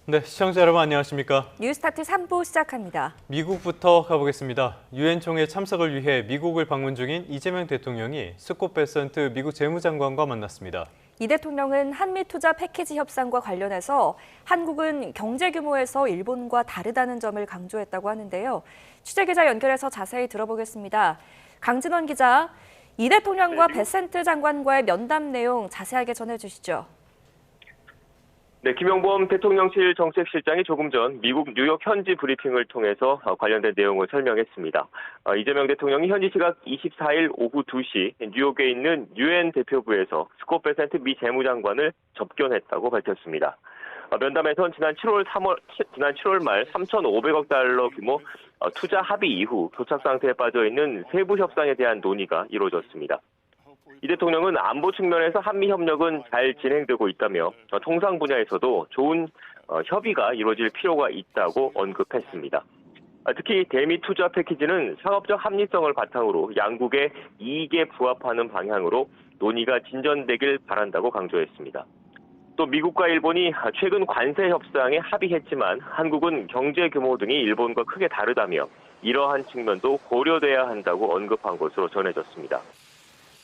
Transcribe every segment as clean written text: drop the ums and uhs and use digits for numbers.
네, 시청자 여러분 안녕하십니까? 뉴스타트 3부 시작합니다. 미국부터 가보겠습니다. 유엔 총회 참석을 위해 미국을 방문 중인 이재명 대통령이 스콧 베센트 미국 재무장관과 만났습니다. 이 대통령은 한미 투자 패키지 협상과 관련해서 한국은 경제 규모에서 일본과 다르다는 점을 강조했다고 하는데요. 취재기자 연결해서 자세히 들어보겠습니다. 강진원 기자, 이 대통령과 베센트 장관과의 면담 내용 자세하게 전해주시죠. 네, 김영범 대통령실 정책실장이 조금 전 미국 뉴욕 현지 브리핑을 통해서 관련된 내용을 설명했습니다. 이재명 대통령이 현지 시각 24일 오후 2시 뉴욕에 있는 유엔 대표부에서 스콧 베센트 미 재무장관을 접견했다고 밝혔습니다. 면담에선 지난 7월 말 3,500억 달러 규모 투자 합의 이후 교착 상태에 빠져 있는 세부 협상에 대한 논의가 이루어졌습니다. 이 대통령은 안보 측면에서 한미 협력은 잘 진행되고 있다며 통상 분야에서도 좋은 협의가 이루어질 필요가 있다고 언급했습니다. 특히 대미 투자 패키지는 상업적 합리성을 바탕으로 양국의 이익에 부합하는 방향으로 논의가 진전되길 바란다고 강조했습니다. 또 미국과 일본이 최근 관세 협상에 합의했지만 한국은 경제 규모 등이 일본과 크게 다르다며 이러한 측면도 고려돼야 한다고 언급한 것으로 전해졌습니다.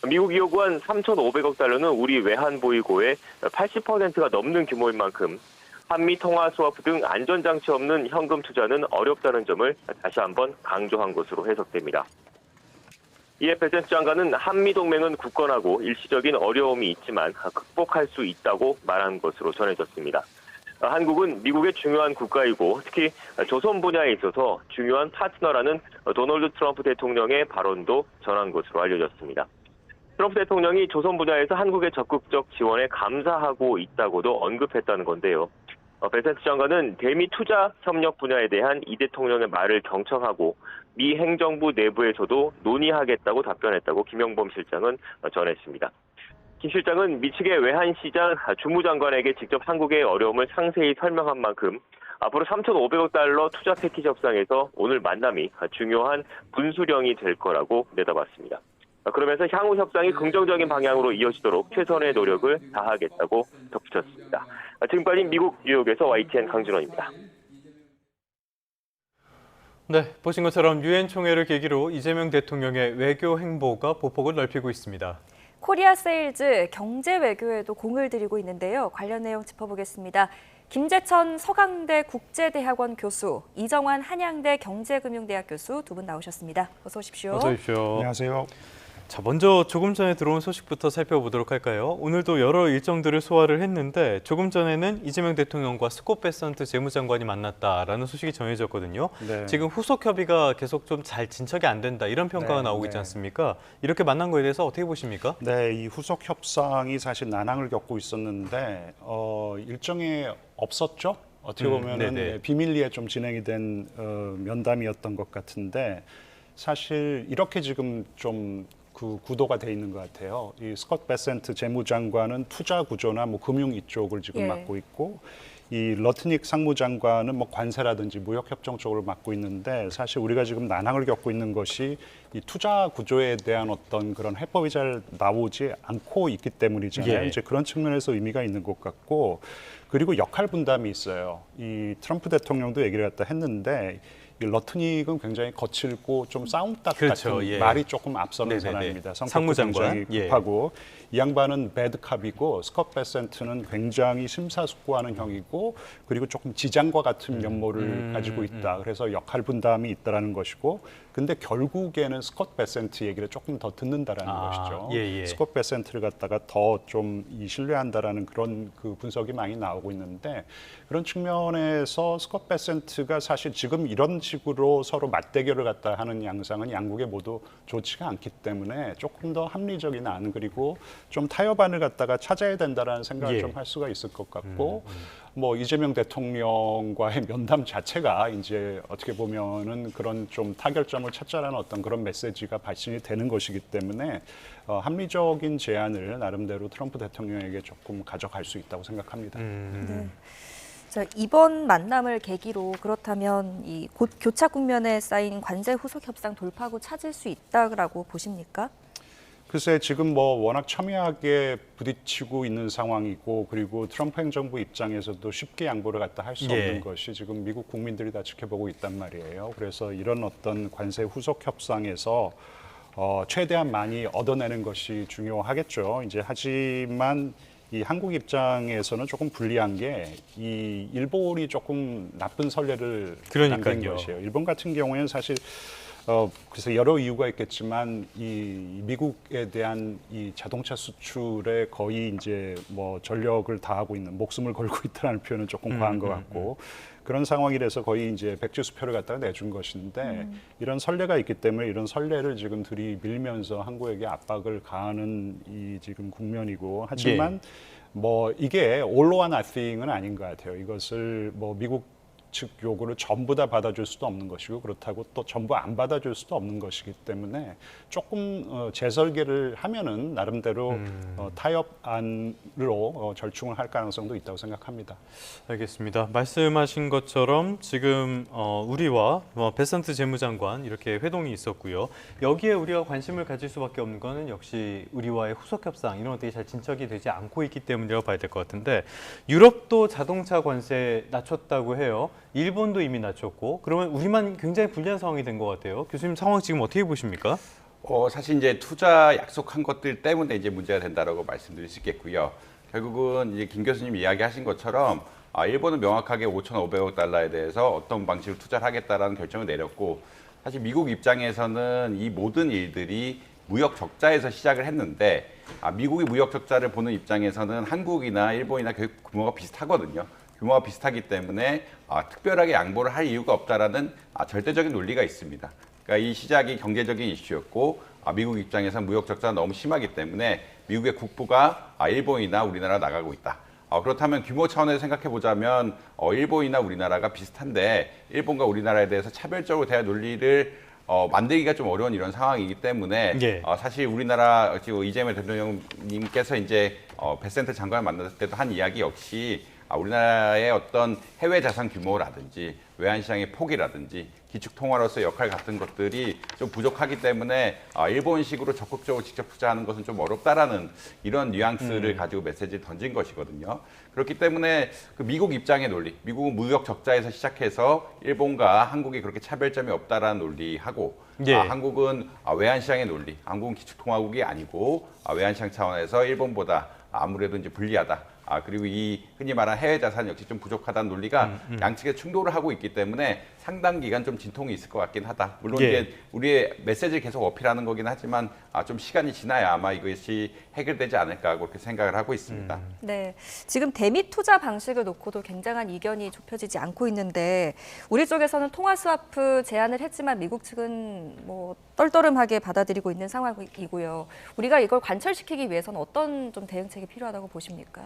미국이 요구한 3,500억 달러는 우리 외환 보유고의 80%가 넘는 규모인 만큼 한미 통화 스와프 등 안전장치 없는 현금 투자는 어렵다는 점을 다시 한번 강조한 것으로 해석됩니다. 이에 베센트 장관은 한미 동맹은 굳건하고 일시적인 어려움이 있지만 극복할 수 있다고 말한 것으로 전해졌습니다. 한국은 미국의 중요한 국가이고 특히 조선 분야에 있어서 중요한 파트너라는 도널드 트럼프 대통령의 발언도 전한 것으로 알려졌습니다. 트럼프 대통령이 조선 분야에서 한국의 적극적 지원에 감사하고 있다고도 언급했다는 건데요. 베센트 장관은 대미 투자 협력 분야에 대한 이 대통령의 말을 경청하고 미 행정부 내부에서도 논의하겠다고 답변했다고 김영범 실장은 전했습니다. 김 실장은 미 측의 외환시장 주무장관에게 직접 한국의 어려움을 상세히 설명한 만큼 앞으로 3,500억 달러 투자 패키지 협상에서 오늘 만남이 중요한 분수령이 될 거라고 내다봤습니다. 그러면서 향후 협상이 긍정적인 방향으로 이어지도록 최선의 노력을 다하겠다고 덧붙였습니다. 지금까지 미국 뉴욕에서 YTN 강준원입니다. 네, 보신 것처럼 유엔 총회를 계기로 이재명 대통령의 외교 행보가 보폭을 넓히고 있습니다. 코리아 세일즈 경제 외교에도 공을 들이고 있는데요. 관련 내용 짚어보겠습니다. 김재천 서강대 국제대학원 교수, 이정환 한양대 경제금융대학 교수 두 분 나오셨습니다. 어서 오십시오. 어서 오십시오. 안녕하세요. 자, 먼저 조금 전에 들어온 소식부터 살펴보도록 할까요? 오늘도 여러 일정들을 소화를 했는데 조금 전에는 이재명 대통령과 스콧 베센트 재무장관이 만났다라는 소식이 전해졌거든요. 네. 지금 후속 협의가 계속 좀 잘 진척이 안 된다 이런 평가가 나오고 있지 않습니까? 이렇게 만난 거에 대해서 어떻게 보십니까? 네, 이 후속 협상이 사실 난항을 겪고 있었는데 일정에 없었죠. 어떻게 보면은 비밀리에 좀 진행이 된 면담이었던 것 같은데 사실 이렇게 지금 좀 그 구도가 돼 있는 것 같아요. 이 스콧 베센트 재무장관은 투자 구조나 뭐 금융 이쪽을 지금 맡고 있고 이 러트닉 상무장관은 뭐 관세라든지 무역 협정 쪽을 맡고 있는데 사실 우리가 지금 난항을 겪고 있는 것이 이 투자 구조에 대한 어떤 그런 해법이 잘 나오지 않고 있기 때문이잖아요. 이제 그런 측면에서 의미가 있는 것 같고 그리고 역할 분담이 있어요. 이 트럼프 대통령도 얘기를 갖다 했는데 이 러트닉은 굉장히 거칠고 좀 싸움닭 같은 말이 조금 앞서는 사람입니다. 성격도 굉장히 급하고 이 양반은 배드캅이고 스콧 베센트는 굉장히 심사숙고하는 형이고 그리고 조금 지장과 같은 면모를 가지고 있다. 그래서 역할 분담이 있다라는 것이고 근데 결국에는 스콧 베센트 얘기를 조금 더 듣는다라는 것이죠. 스콧 베센트를 갖다가 더 좀 신뢰한다라는 그런 그 분석이 많이 나오고 있는데 그런 측면에서 스콧 베센트가 사실 지금 이런 식으로 서로 맞대결을 갖다 하는 양상은 양국에 모두 좋지가 않기 때문에 조금 더 합리적인 안 그리고 좀 타협안을 갖다가 찾아야 된다라는 생각을 좀 할 수가 있을 것 같고 뭐 이재명 대통령과의 면담 자체가 이제 어떻게 보면은 그런 좀 타결점을 찾자라는 어떤 그런 메시지가 발신이 되는 것이기 때문에 합리적인 제안을 나름대로 트럼프 대통령에게 조금 가져갈 수 있다고 생각합니다. 네. 자, 이번 만남을 계기로 그렇다면 이 곧 교착 국면에 쌓인 관세 후속 협상 돌파구 찾을 수 있다고 보십니까? 글쎄 지금 뭐 워낙 첨예하게 부딪히고 있는 상황이고 그리고 트럼프 행정부 입장에서도 쉽게 양보를 갖다 할 수 없는 것이 지금 미국 국민들이 다 지켜보고 있단 말이에요. 그래서 이런 어떤 관세 후속 협상에서 최대한 많이 얻어내는 것이 중요하겠죠. 이제 하지만 이 한국 입장에서는 조금 불리한 게 이 일본이 조금 나쁜 선례를 남긴 것이에요. 일본 같은 경우에는 사실 그래서 여러 이유가 있겠지만 이 미국에 대한 이 자동차 수출에 거의 이제 뭐 전력을 다하고 있는 목숨을 걸고 있다는 표현은 조금 과한 것 같고 그런 상황이라서 거의 이제 백지수표를 갖다가 내준 것인데 이런 선례가 있기 때문에 이런 선례를 지금 들이밀면서 한국에게 압박을 가하는 이 지금 국면이고 하지만 뭐 이게 all or nothing은 아닌 것 같아요. 이것을 뭐 미국 측 요구를 전부 다 받아줄 수도 없는 것이고 그렇다고 또 전부 안 받아줄 수도 없는 것이기 때문에 조금 재설계를 하면은 나름대로 타협안으로 절충을 할 가능성도 있다고 생각합니다. 알겠습니다. 말씀하신 것처럼 지금 우리와 베산트 재무장관 이렇게 회동이 있었고요. 여기에 우리가 관심을 가질 수밖에 없는 것은 역시 우리와의 후속 협상 이런 것들이 잘 진척이 되지 않고 있기 때문이라고 봐야 될 것 같은데 유럽도 자동차 관세 낮췄다고 해요. 일본도 이미 낮췄고 그러면 우리만 굉장히 불리한 상황이 된 것 같아요. 교수님 상황 지금 어떻게 보십니까? 사실 이제 투자 약속한 것들 때문에 이제 문제가 된다라고 말씀드릴 수 있겠고요. 결국은 이제 김 교수님 이야기하신 것처럼 일본은 명확하게 5,500억 달러에 대해서 어떤 방식으로 투자를 하겠다라는 결정을 내렸고 사실 미국 입장에서는 이 모든 일들이 무역 적자에서 시작을 했는데 미국이 무역 적자를 보는 입장에서는 한국이나 일본이나 규모가 비슷하거든요. 규모가 비슷하기 때문에 특별하게 양보를 할 이유가 없다라는 절대적인 논리가 있습니다. 그러니까 이 시작이 경제적인 이슈였고 미국 입장에서 무역 적자가 너무 심하기 때문에 미국의 국부가 일본이나 우리나라 나가고 있다. 그렇다면 규모 차원에서 생각해 보자면 일본이나 우리나라가 비슷한데 일본과 우리나라에 대해서 차별적으로 대할 논리를 만들기가 좀 어려운 이런 상황이기 때문에 사실 우리나라 지금 이재명 대통령님께서 이제 베센트 장관을 만났을 때도 한 이야기 역시 우리나라의 어떤 해외 자산 규모라든지 외환시장의 폭이라든지 기축통화로서의 역할 같은 것들이 좀 부족하기 때문에 일본식으로 적극적으로 직접 투자하는 것은 좀 어렵다라는 이런 뉘앙스를 가지고 메시지를 던진 것이거든요. 그렇기 때문에 그 미국 입장의 논리, 미국은 무역 적자에서 시작해서 일본과 한국이 그렇게 차별점이 없다라는 논리하고 한국은 외환시장의 논리, 한국은 기축통화국이 아니고 외환시장 차원에서 일본보다 아무래도 이제 불리하다. 그리고 이 흔히 말하는 해외 자산 역시 좀 부족하다는 논리가 양측에 충돌을 하고 있기 때문에 상당 기간 좀 진통이 있을 것 같긴 하다. 물론 이제 우리의 메시지를 계속 어필하는 거긴 하지만 좀 시간이 지나야 아마 이것이 해결되지 않을까 그렇게 생각을 하고 있습니다. 네, 지금 대미 투자 방식을 놓고도 굉장한 이견이 좁혀지지 않고 있는데 우리 쪽에서는 통화 스와프 제안을 했지만 미국 측은 뭐 떨떠름하게 받아들이고 있는 상황이고요. 우리가 이걸 관철시키기 위해서는 어떤 좀 대응책이 필요하다고 보십니까?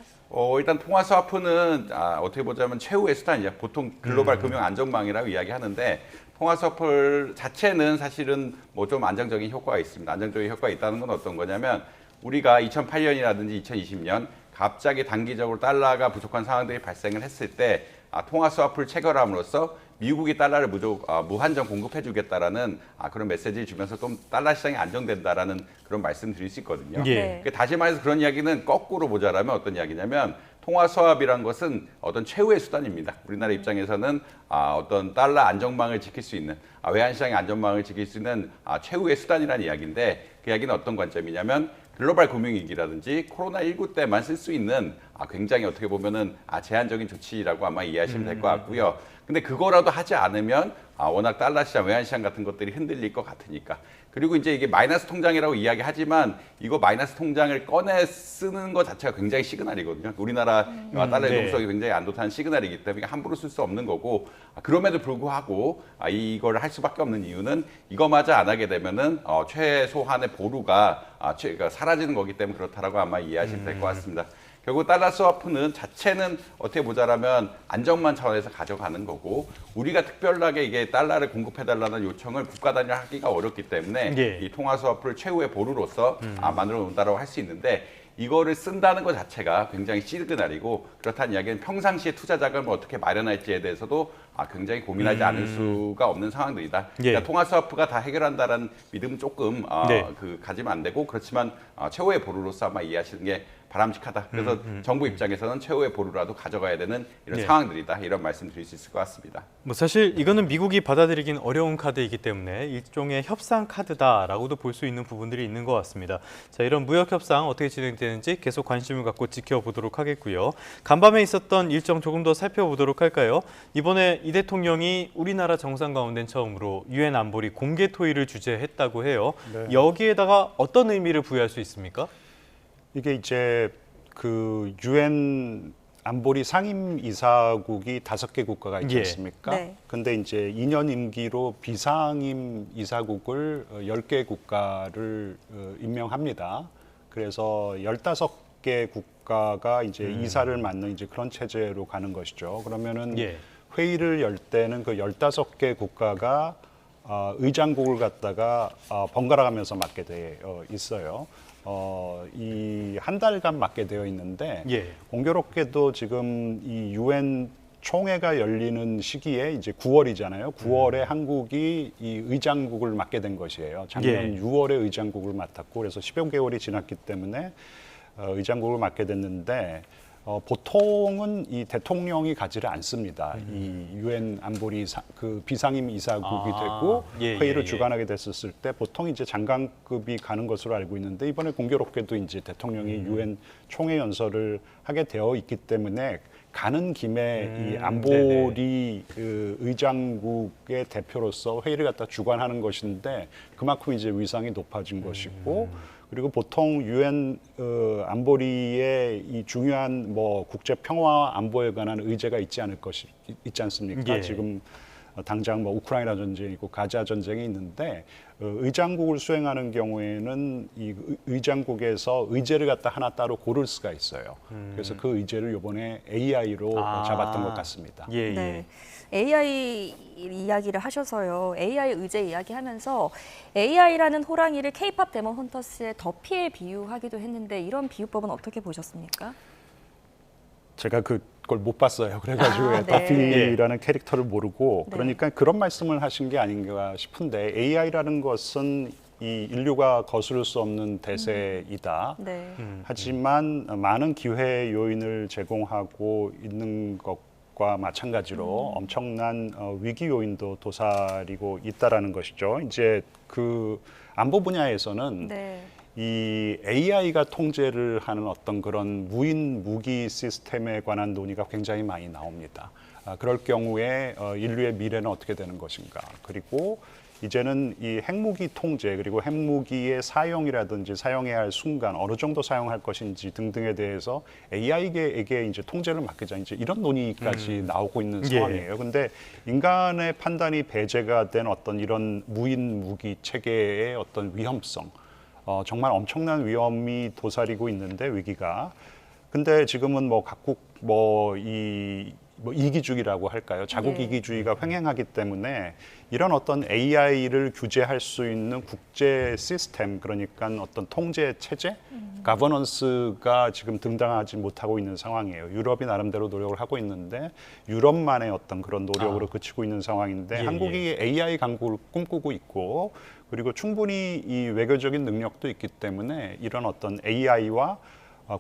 일단 통화 스와프는 어떻게 보자면 최후의 수단이죠. 보통 글로벌 금융 안정망이라고 이야기하는데 통화 스와프 자체는 사실은 뭐 좀 안정적인 효과가 있습니다. 안정적인 효과가 있다는 건 어떤 거냐면 우리가 2008년이라든지 2020년 갑자기 단기적으로 달러가 부족한 상황들이 발생을 했을 때 통화 스와프를 체결함으로써 미국이 달러를 무한정 공급해 주겠다라는 그런 메시지를 주면서 좀 달러 시장이 안정된다라는 그런 말씀 드릴 수 있거든요. 그러니까 다시 말해서 그런 이야기는 거꾸로 보자라면 어떤 이야기냐면 통화 스왑이란 것은 어떤 최후의 수단입니다. 우리나라 입장에서는 어떤 달러 안정망을 지킬 수 있는 외환시장의 안정망을 지킬 수 있는 최후의 수단이라는 이야기인데 그 이야기는 어떤 관점이냐면 글로벌 금융위기라든지 코로나19 때만 쓸 수 있는 굉장히 어떻게 보면은 제한적인 조치라고 아마 이해하시면 될 것 같고요. 근데 그거라도 하지 않으면 워낙 달러 시장, 외환 시장 같은 것들이 흔들릴 것 같으니까. 그리고 이제 이게 마이너스 통장이라고 이야기하지만 이거 마이너스 통장을 꺼내 쓰는 것 자체가 굉장히 시그널이거든요. 우리나라 달러의 동속이 굉장히 안 좋다는 시그널이기 때문에 함부로 쓸 수 없는 거고 그럼에도 불구하고 이걸 할 수밖에 없는 이유는 이거마저 안 하게 되면은 최소한의 보루가 사라지는 거기 때문에 그렇다라고 아마 이해하시면 될 것 같습니다. 결국 달러 스와프는 자체는 어떻게 보자라면 안정만 차원에서 가져가는 거고 우리가 특별하게 이게 달러를 공급해달라는 요청을 국가 단위로 하기가 어렵기 때문에 이 통화 스와프를 최후의 보루로서 만들어 놓는다고 할 수 있는데 이거를 쓴다는 것 자체가 굉장히 시그널이고 그렇다는 이야기는 평상시에 투자 자금을 어떻게 마련할지에 대해서도 굉장히 고민하지 않을 수가 없는 상황들이다. 그러니까 통화 스와프가 다 해결한다라는 믿음은 조금 가지면 안 되고 그렇지만 최후의 보루로서 아마 이해하시는 게 바람직하다. 그래서 정부 입장에서는 최후의 보루라도 가져가야 되는 이런 상황들이다. 이런 말씀 드릴 수 있을 것 같습니다. 뭐 사실 이거는 미국이 받아들이긴 어려운 카드이기 때문에 일종의 협상 카드다라고도 볼 수 있는 부분들이 있는 것 같습니다. 자, 이런 무역 협상 어떻게 진행되는지 계속 관심을 갖고 지켜보도록 하겠고요. 간밤에 있었던 일정 조금 더 살펴보도록 할까요? 이번에 이 대통령이 우리나라 정상 가운데 처음으로 유엔 안보리 공개 토의를 주재했다고 해요. 네. 여기에다가 어떤 의미를 부여할 수 있습니까? 이게 이제 그 유엔 안보리 상임 이사국이 5개 국가가 있지 않습니까? 네. 근데 이제 2년 임기로 비상임 이사국을 10개 국가를 임명합니다. 그래서 15개 국가가 이제 이사를 맡는 이제 그런 체제로 가는 것이죠. 그러면은 회의를 열 때는 그 15개 국가가 의장국을 갖다가 번갈아 가면서 맡게 되어 있어요. 이 한 달간 맡게 되어 있는데 공교롭게도 지금 이 유엔 총회가 열리는 시기에 이제 9월이잖아요. 9월에 한국이 이 의장국을 맡게 된 것이에요. 작년 6월에 의장국을 맡았고 그래서 10여 개월이 지났기 때문에 의장국을 맡게 됐는데 보통은 이 대통령이 가지를 않습니다. 이 유엔 안보리 그 비상임 이사국이 되고 회의를 주관하게 됐었을 때 보통 이제 장관급이 가는 것으로 알고 있는데 이번에 공교롭게도 이제 대통령이 유엔 총회 연설을 하게 되어 있기 때문에 가는 김에 이 안보리 그 의장국의 대표로서 회의를 갖다 주관하는 것인데 그만큼 이제 위상이 높아진 것이고. 그리고 보통 유엔 안보리의 이 중요한 뭐 국제 평화 안보에 관한 의제가 있지 않습니까? 지금 당장 뭐 우크라이나 전쟁이고 가자 전쟁이 있는데 의장국을 수행하는 경우에는 이 의장국에서 의제를 갖다 하나 따로 고를 수가 있어요. 그래서 그 의제를 이번에 AI로 잡았던 것 같습니다. 네. AI 이야기를 하셔서요. AI 의제 이야기하면서 AI라는 호랑이를 K-팝 데몬 헌터스의 더피에 비유하기도 했는데 이런 비유법은 어떻게 보셨습니까? 제가 그걸 못 봤어요. 그래가지고 더피라는 캐릭터를 모르고 그러니까 그런 말씀을 하신 게 아닌가 싶은데 AI라는 것은 이 인류가 거스를 수 없는 대세이다. 하지만 많은 기회 요인을 제공하고 있는 것과 마찬가지로 엄청난 위기 요인도 도사리고 있다라는 것이죠. 이제 그 안보 분야에서는 이 AI가 통제를 하는 어떤 그런 무인 무기 시스템에 관한 논의가 굉장히 많이 나옵니다. 그럴 경우에 인류의 미래는 어떻게 되는 것인가. 그리고 이제는 이 핵무기 통제 그리고 핵무기의 사용이라든지 사용해야 할 순간 어느 정도 사용할 것인지 등등에 대해서 AI에게 이제 통제를 맡기자 이제 이런 논의까지 나오고 있는 상황이에요. 근데 인간의 판단이 배제가 된 어떤 이런 무인 무기 체계의 어떤 위험성 정말 엄청난 위험이 도사리고 있는데 위기가. 근데 지금은 뭐 각국 뭐 이기주의라고 할까요? 자국 이기주의가 횡행하기 때문에 이런 어떤 AI를 규제할 수 있는 국제 시스템, 그러니까 어떤 통제 체제, 가버넌스가 지금 등장하지 못하고 있는 상황이에요. 유럽이 나름대로 노력을 하고 있는데 유럽만의 어떤 그런 노력으로 그치고 있는 상황인데 한국이 AI 강국을 꿈꾸고 있고 그리고 충분히 이 외교적인 능력도 있기 때문에 이런 어떤 AI와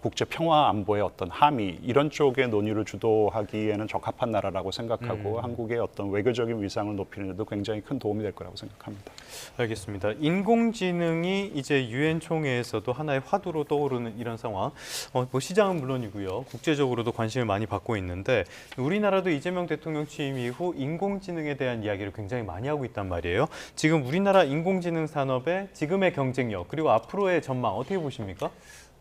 국제 평화 안보의 어떤 함의 이런 쪽의 논의를 주도하기에는 적합한 나라라고 생각하고 한국의 어떤 외교적인 위상을 높이는 데도 굉장히 큰 도움이 될 거라고 생각합니다. 알겠습니다. 인공지능이 이제 유엔 총회에서도 하나의 화두로 떠오르는 이런 상황. 뭐 시장은 물론이고요. 국제적으로도 관심을 많이 받고 있는데 우리나라도 이재명 대통령 취임 이후 인공지능에 대한 이야기를 굉장히 많이 하고 있단 말이에요. 지금 우리나라 인공지능 산업의 지금의 경쟁력 그리고 앞으로의 전망 어떻게 보십니까?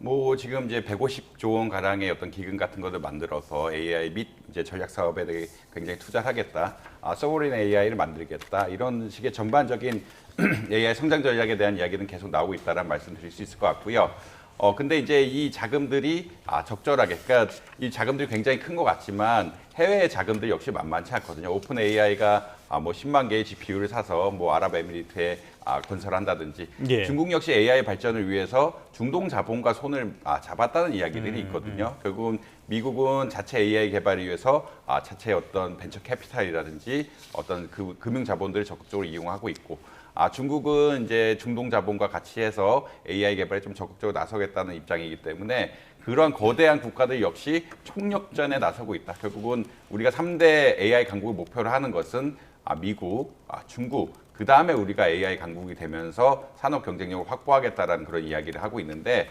뭐 지금 이제 150조 원 가량의 어떤 기금 같은 것을 만들어서 AI 및 이제 전략 사업에 대해 굉장히 투자하겠다, 소버린 AI를 만들겠다 이런 식의 전반적인 AI 성장 전략에 대한 이야기는 계속 나오고 있다라는 말씀드릴 수 있을 것 같고요. 근데 이제 이 자금들이 적절하게, 그러니까 이 자금들이 굉장히 큰 것 같지만 해외의 자금들 역시 만만치 않거든요. 오픈 AI가 뭐 10만 개의 GPU를 사서 뭐 아랍에미리트에 건설한다든지 예. 중국 역시 AI 발전을 위해서 중동 자본과 손을 잡았다는 이야기들이 있거든요. 결국은 미국은 자체 AI 개발을 위해서 자체 어떤 벤처 캐피탈이라든지 어떤 그 금융 자본들을 적극적으로 이용하고 있고 중국은 이제 중동 자본과 같이 해서 AI 개발에 좀 적극적으로 나서겠다는 입장이기 때문에 그러한 거대한 국가들 역시 총력전에 나서고 있다. 결국은 우리가 3대 AI 강국을 목표로 하는 것은 미국, 중국, 그 다음에 우리가 AI 강국이 되면서 산업 경쟁력을 확보하겠다라는 그런 이야기를 하고 있는데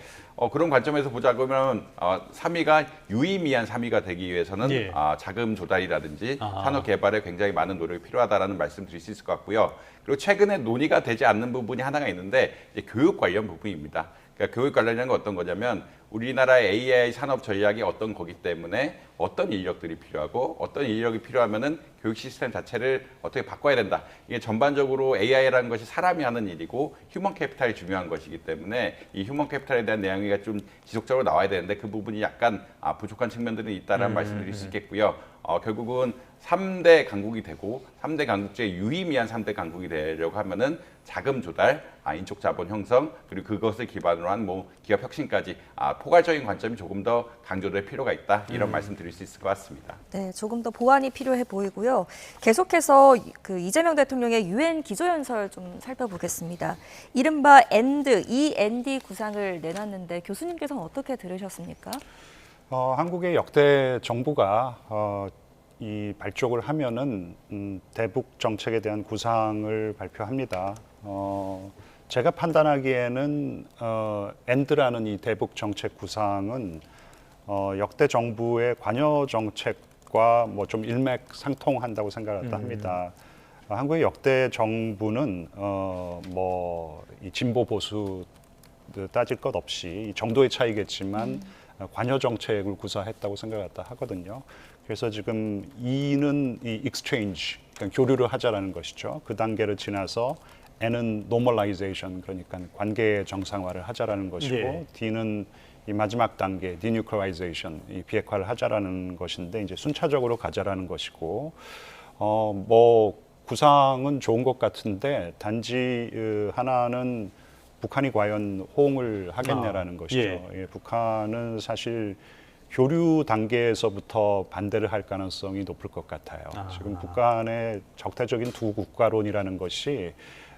그런 관점에서 보자 그러면 3위가 유의미한 3위가 되기 위해서는 예. 자금 조달이라든지 산업 개발에 굉장히 많은 노력이 필요하다라는 말씀 드릴 수 있을 것 같고요. 그리고 최근에 논의가 되지 않는 부분이 하나가 있는데 이제 교육 관련 부분입니다. 그러니까 교육 관련이라는 건 어떤 거냐면 우리나라의 AI 산업 전략이 어떤 거기 때문에 어떤 인력들이 필요하고 어떤 인력이 필요하면은 교육 시스템 자체를 어떻게 바꿔야 된다. 이게 전반적으로 AI라는 것이 사람이 하는 일이고 휴먼 캐피탈이 중요한 것이기 때문에 이 휴먼 캐피탈에 대한 내용이 좀 지속적으로 나와야 되는데 그 부분이 약간 부족한 측면들이 있다는 말씀드릴 수 있겠고요. 결국은 3대 강국이 되고 3대 강국 중에 유의미한 3대 강국이 되려고 하면은 자금 조달, 인적 자본 형성, 그리고 그것을 기반으로 한 뭐 기업 혁신까지 포괄적인 관점이 조금 더 강조될 필요가 있다. 이런 말씀 드릴 수 있을 것 같습니다. 네, 조금 더 보완이 필요해 보이고요. 계속해서 그 이재명 대통령의 유엔 기조연설 좀 살펴보겠습니다. 이른바 END 구상을 내놨는데 교수님께서는 어떻게 들으셨습니까? 한국의 역대 정부가 이 발족을 하면은 대북 정책에 대한 구상을 발표합니다. 제가 판단하기에는 엔드라는 이 대북 정책 구상은 역대 정부의 관여 정책과 뭐 좀 일맥상통한다고 생각을 합니다. 한국의 역대 정부는 뭐 이 진보 보수 따질 것 없이 이 정도의 차이겠지만 관여 정책을 구사했다고 생각을 하거든요. 그래서 지금 E는 이 exchange, 그러니까 교류를 하자라는 것이죠. 그 단계를 지나서 N은 normalization, 그러니까 관계 정상화를 하자라는 것이고, 예. D는 이 마지막 단계 denuclearization, 이 비핵화를 하자라는 것인데 이제 순차적으로 가자라는 것이고, 뭐 구상은 좋은 것 같은데 단지 하나는 북한이 과연 호응을 하겠냐라는 것이죠. 예. 북한은 사실 교류 단계에서부터 반대를 할 가능성이 높을 것 같아요. 지금 북한의 적대적인 두 국가론이라는 것이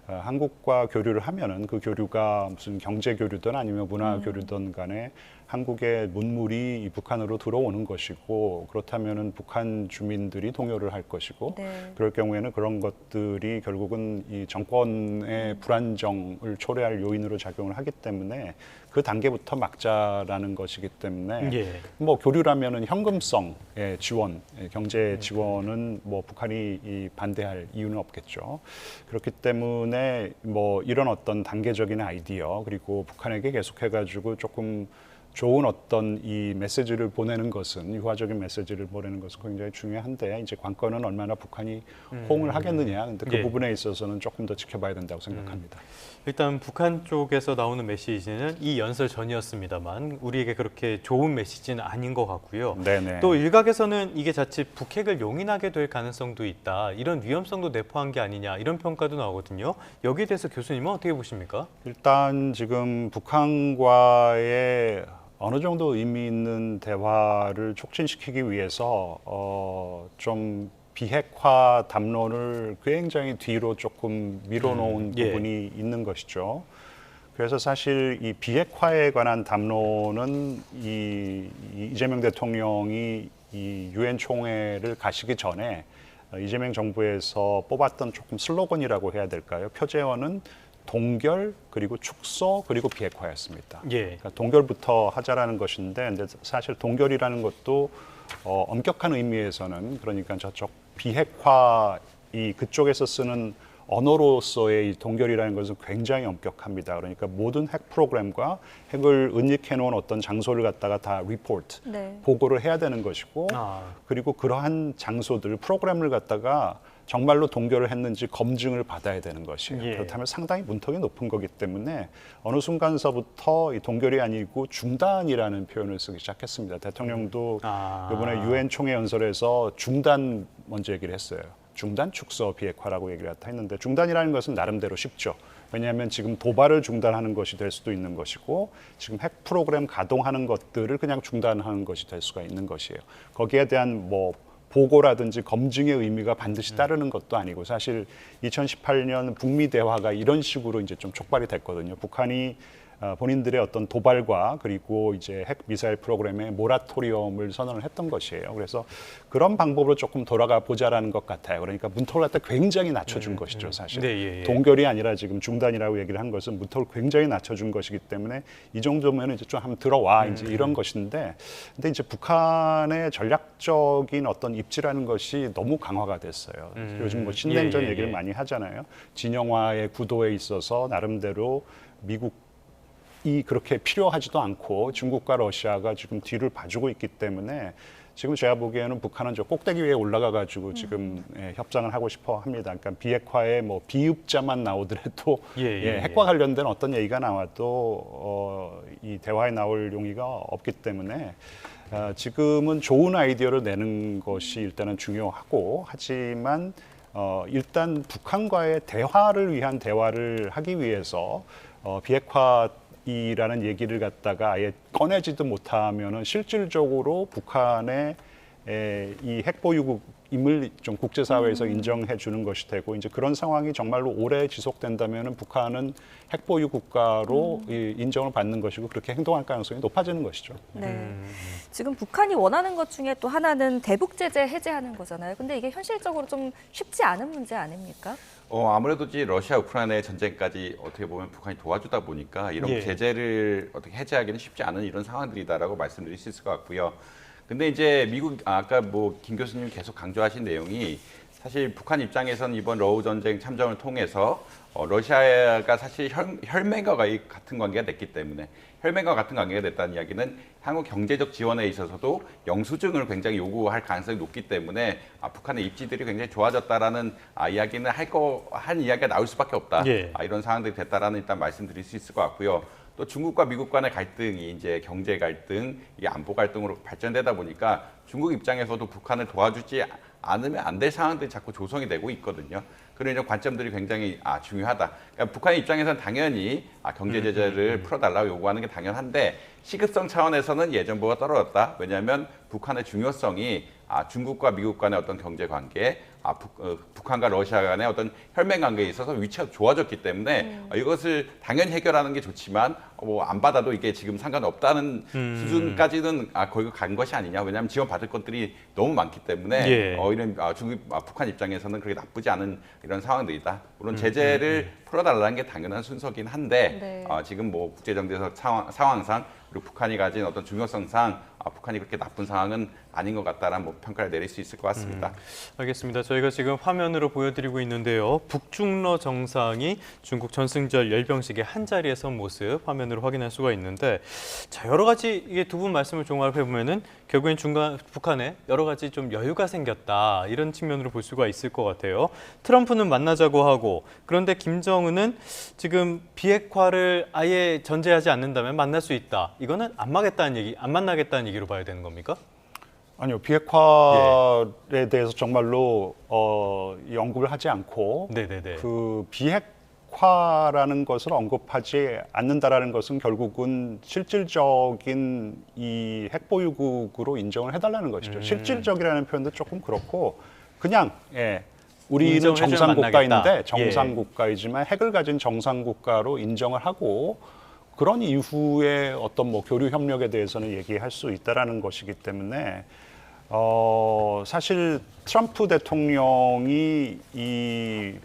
한국과 교류를 하면은 그 교류가 무슨 경제 교류든 아니면 문화 교류든 간에 한국의 문물이 이 북한으로 들어오는 것이고 그렇다면은 북한 주민들이 동요를 할 것이고 네. 그럴 경우에는 그런 것들이 결국은 이 정권의 불안정을 초래할 요인으로 작용을 하기 때문에 그 단계부터 막자라는 것이기 때문에 예. 뭐 교류라면은 현금성의 지원, 경제 지원은 뭐 북한이 이 반대할 이유는 없겠죠. 그렇기 때문에 뭐 이런 어떤 단계적인 아이디어 그리고 북한에게 계속해가지고 조금 좋은 어떤 이 메시지를 보내는 것은 유화적인 메시지를 보내는 것은 굉장히 중요한데 이제 관건은 얼마나 북한이 호응을 하겠느냐. 근데 그 예. 부분에 있어서는 조금 더 지켜봐야 된다고 생각합니다. 일단 북한 쪽에서 나오는 메시지는 이 연설 전이었습니다만 우리에게 그렇게 좋은 메시지는 아닌 것 같고요. 네네. 또 일각에서는 이게 자칫 북핵을 용인하게 될 가능성도 있다. 이런 위험성도 내포한 게 아니냐 이런 평가도 나오거든요. 여기에 대해서 교수님은 어떻게 보십니까? 일단 지금 북한과의 어느 정도 의미 있는 대화를 촉진시키기 위해서 좀 비핵화 담론을 굉장히 뒤로 조금 밀어놓은 예. 부분이 있는 것이죠. 그래서 사실 이 비핵화에 관한 담론은 이재명 대통령이 이 유엔 총회를 가시기 전에 이재명 정부에서 뽑았던 조금 슬로건이라고 해야 될까요? 표제어는 동결 그리고 축소 그리고 비핵화였습니다. 예. 그러니까 동결부터 하자라는 것인데 근데 사실 동결이라는 것도 엄격한 의미에서는 그러니까 저쪽 비핵화 이 그쪽에서 쓰는 언어로서의 이 동결이라는 것은 굉장히 엄격합니다. 그러니까 모든 핵 프로그램과 핵을 은닉해 놓은 어떤 장소를 갖다가 다 리포트, 네. 보고를 해야 되는 것이고 아. 그리고 그러한 장소들 프로그램을 갖다가 정말로 동결을 했는지 검증을 받아야 되는 것이에요. 예. 그렇다면 상당히 문턱이 높은 거기 때문에 어느 순간서부터 이 동결이 아니고 중단이라는 표현을 쓰기 시작했습니다. 대통령도 이번에 유엔 총회 연설에서 중단 먼저 얘기를 했어요. 중단 축소 비핵화라고 얘기를 했는데 중단이라는 것은 나름대로 쉽죠. 왜냐하면 지금 도발을 중단하는 것이 될 수도 있는 것이고 지금 핵 프로그램 가동하는 것들을 그냥 중단하는 것이 될 수가 있는 것이에요. 거기에 대한 뭐 보고라든지 검증의 의미가 반드시 따르는 것도 아니고 사실 2018년 북미 대화가 이런 식으로 이제 좀 촉발이 됐거든요. 북한이 본인들의 어떤 도발과 그리고 이제 핵 미사일 프로그램의 모라토리엄을 선언을 했던 것이에요. 그래서 그런 방법으로 조금 돌아가 보자라는 것 같아요. 그러니까 문턱을 갖다 굉장히 낮춰준 것이죠, 사실. 네, 예, 예. 동결이 아니라 지금 중단이라고 얘기를 한 것은 문턱을 굉장히 낮춰준 것이기 때문에 이 정도면 이제 좀 한번 들어와 이제 이런 것인데, 근데 이제 북한의 전략적인 어떤 입지라는 것이 너무 강화가 됐어요. 요즘 뭐 신냉전 예, 예, 얘기를 예. 많이 하잖아요. 진영화의 구도에 있어서 나름대로 미국이 그렇게 필요하지도 않고 중국과 러시아가 지금 뒤를 봐주고 있기 때문에 지금 제가 보기에는 북한은 저 꼭대기 위에 올라가 가지고 지금 협상을 하고 싶어 합니다. 그러니까 비핵화의 뭐 비읍자만 나오더라도 핵과 관련된 어떤 얘기가 나와도 이 대화에 나올 용의가 없기 때문에 지금은 좋은 아이디어를 내는 것이 일단은 중요하고, 하지만 일단 북한과의 대화를 위한 대화를 하기 위해서 비핵화이라는 얘기를 갖다가 아예 꺼내지도 못하면은 실질적으로 북한의 이 핵보유국임을 좀 국제사회에서 인정해 주는 것이 되고, 이제 그런 상황이 정말로 오래 지속된다면은 북한은 핵보유 국가로 인정을 받는 것이고 그렇게 행동할 가능성이 높아지는 것이죠. 네. 지금 북한이 원하는 것 중에 또 하나는 대북 제재 해제하는 거잖아요. 근데 이게 현실적으로 좀 쉽지 않은 문제 아닙니까? 아무래도 이제 러시아 우크라이나의 전쟁까지 어떻게 보면 북한이 도와주다 보니까 이런 제재를 어떻게 해제하기는 쉽지 않은 이런 상황들이다라고 말씀드릴 수 있을 것 같고요. 근데 이제 미국 아까 뭐 김 교수님이 계속 강조하신 내용이 사실 북한 입장에서는 이번 러우 전쟁 참전을 통해서 러시아가 사실 혈맹과 같은 관계가 됐기 때문에, 혈맹과 같은 관계가 됐다는 이야기는 향후 경제적 지원에 있어서도 영수증을 굉장히 요구할 가능성이 높기 때문에 북한의 입지들이 굉장히 좋아졌다라는 이야기는 한 이야기가 나올 수밖에 없다. 이런 상황들이 됐다라는 일단 말씀드릴 수 있을 것 같고요. 또 중국과 미국 간의 갈등이 이제 경제 갈등, 이게 안보 갈등으로 발전되다 보니까 중국 입장에서도 북한을 도와주지 않으면 안 될 상황들이 자꾸 조성이 되고 있거든요. 그런 이런 관점들이 굉장히 중요하다. 그러니까 북한 입장에서는 당연히 경제 제재를 풀어달라고 요구하는 게 당연한데, 시급성 차원에서는 예전보다 떨어졌다. 왜냐하면 북한의 중요성이 중국과 미국 간의 어떤 경제 관계, 북한과 러시아 간의 어떤 혈맹 관계에 있어서 위치가 좋아졌기 때문에 이것을 당연히 해결하는 게 좋지만 뭐 안 받아도 이게 지금 상관없다는 수준까지는 거기 간 것이 아니냐. 왜냐하면 지원받을 것들이 너무 많기 때문에 이런 북한 입장에서는 그렇게 나쁘지 않은 이런 상황들이다. 물론 제재를 풀어달라는 게 당연한 순서긴 한데 지금 뭐 국제정세적 상황상 그리고 북한이 가진 어떤 중요성상 북한이 그렇게 나쁜 상황은 아닌 것 같다라는 뭐 평가를 내릴 수 있을 것 같습니다. 알겠습니다. 저희가 지금 화면으로 보여드리고 있는데요. 북중러 정상이 중국 전승절 열병식의 한 자리에 선 모습 화면으로 확인할 수가 있는데, 자, 여러 가지 이게 두 분 말씀을 종합해 보면은 결국엔 북한에 여러 가지 좀 여유가 생겼다, 이런 측면으로 볼 수가 있을 것 같아요. 트럼프는 만나자고 하고, 그런데 김정은은 지금 비핵화를 아예 전제하지 않는다면 만날 수 있다. 이거는 안 만나겠다는 얘기로 봐야 되는 겁니까? 아니요, 비핵화에 대해서 정말로 이 언급을 하지 않고 그 비핵화라는 것을 언급하지 않는다라는 것은 결국은 실질적인 이 핵보유국으로 인정을 해달라는 것이죠. 실질적이라는 표현도 조금 그렇고, 그냥 우리는 정상국가인데 정상국가이지만 핵을 가진 정상국가로 인정을 하고, 그런 이후에 어떤 뭐 교류 협력에 대해서는 얘기할 수 있다라는 것이기 때문에 사실 트럼프 대통령이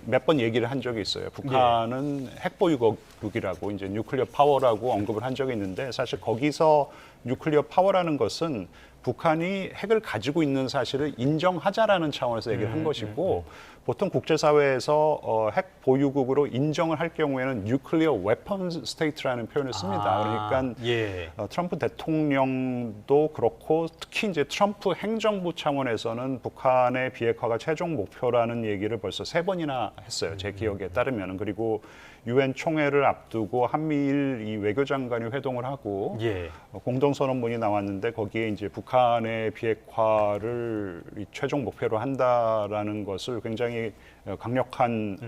몇 번 얘기를 한 적이 있어요. 북한은 핵보유국이라고 이제 뉴클리어 파워라고 언급을 한 적이 있는데, 사실 거기서 뉴클리어 파워라는 것은 북한이 핵을 가지고 있는 사실을 인정하자라는 차원에서 얘기를 한 것이고 보통 국제사회에서 핵 보유국으로 인정을 할 경우에는 뉴클리어 웨펀 스테이트라는 표현을 씁니다. 그러니까 예. 트럼프 대통령도 그렇고 특히 이제 트럼프 행정부 차원에서는 북한의 비핵화가 최종 목표라는 얘기를 벌써 3번이나 했어요. 제 기억에 따르면. 그리고 유엔 총회를 앞두고 한미일 이 외교장관이 회동을 하고 예. 공동선언문이 나왔는데 거기에 이제 북한의 비핵화를 이 최종 목표로 한다라는 것을 굉장히 강력한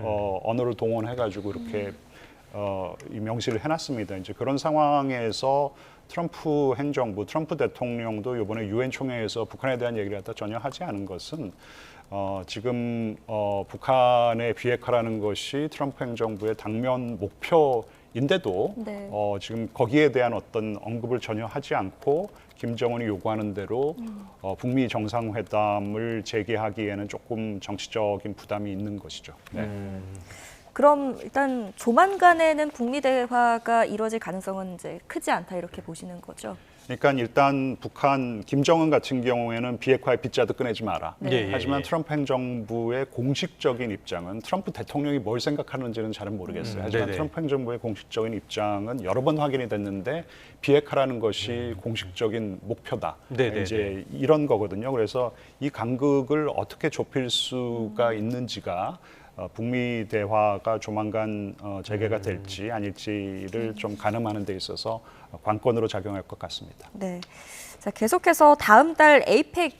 언어를 동원해가지고 이렇게 이 명시를 해놨습니다. 이제 그런 상황에서 트럼프 행정부, 트럼프 대통령도 이번에 유엔 총회에서 북한에 대한 얘기를 갖다 전혀 하지 않은 것은 지금 북한의 비핵화라는 것이 트럼프 행정부의 당면 목표인데도 네. 지금 거기에 대한 어떤 언급을 전혀 하지 않고 김정은이 요구하는 대로 북미 정상회담을 재개하기에는 조금 정치적인 부담이 있는 것이죠. 네. 그럼 일단 조만간에는 북미 대화가 이루어질 가능성은 이제 크지 않다 이렇게 보시는 거죠? 그러니까 일단 북한 김정은 같은 경우에는 비핵화의 빗자루 꺼내지 마라. 네. 하지만 트럼프 행정부의 공식적인 입장은 트럼프 대통령이 뭘 생각하는지는 잘은 모르겠어요. 하지만 네네. 트럼프 행정부의 공식적인 입장은 여러 번 확인이 됐는데 비핵화라는 것이 공식적인 목표다. 네네네. 이제 이런 거거든요. 그래서 이 간극을 어떻게 좁힐 수가 있는지가 북미 대화가 조만간 재개가 될지 아닐지를 좀 가늠하는 데 있어서 관건으로 작용할 것 같습니다. 네. 자, 계속해서 다음 달 에이펙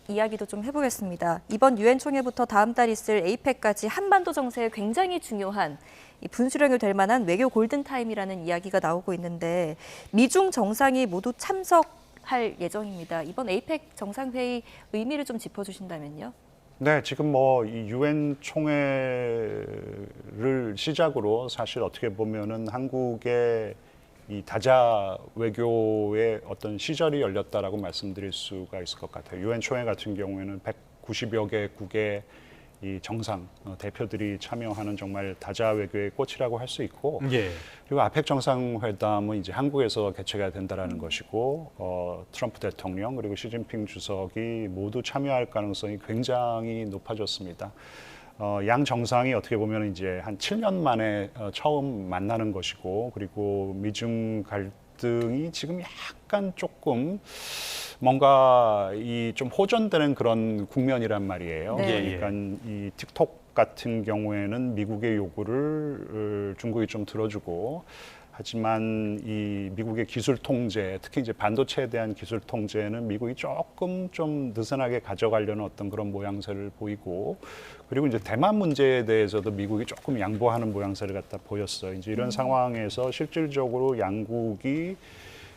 이야기도 좀 해보겠습니다. 이번 유엔 총회부터 다음 달 있을 에이펙까지 한반도 정세에 굉장히 중요한 이 분수령이 될 만한 외교 골든타임이라는 이야기가 나오고 있는데 미중 정상이 모두 참석할 예정입니다. 이번 에이펙 정상회의 의미를 좀 짚어주신다면요. 네, 지금 뭐 이 유엔 총회를 시작으로 사실 어떻게 보면은 한국의 이 다자 외교의 어떤 시절이 열렸다라고 말씀드릴 수가 있을 것 같아요. 유엔 총회 같은 경우에는 190여 개국의 이 정상 대표들이 참여하는 정말 다자 외교의 꽃이라고 할 수 있고, 예. 그리고 아펙 정상회담은 이제 한국에서 개최가 된다라는 것이고, 트럼프 대통령 그리고 시진핑 주석이 모두 참여할 가능성이 굉장히 높아졌습니다. 양 정상이 어떻게 보면 이제 한 7년 만에 처음 만나는 것이고, 그리고 미중 갈등이 지금 약간 조금 뭔가 이 좀 호전되는 그런 국면이란 말이에요. 네. 그러니까 이 틱톡 같은 경우에는 미국의 요구를 중국이 좀 들어주고, 하지만 이 미국의 기술 통제, 특히 이제 반도체에 대한 기술 통제는 미국이 조금 좀 느슨하게 가져가려는 어떤 그런 모양새를 보이고, 그리고 이제 대만 문제에 대해서도 미국이 조금 양보하는 모양새를 갖다 보였어요. 이제 이런 상황에서 실질적으로 양국이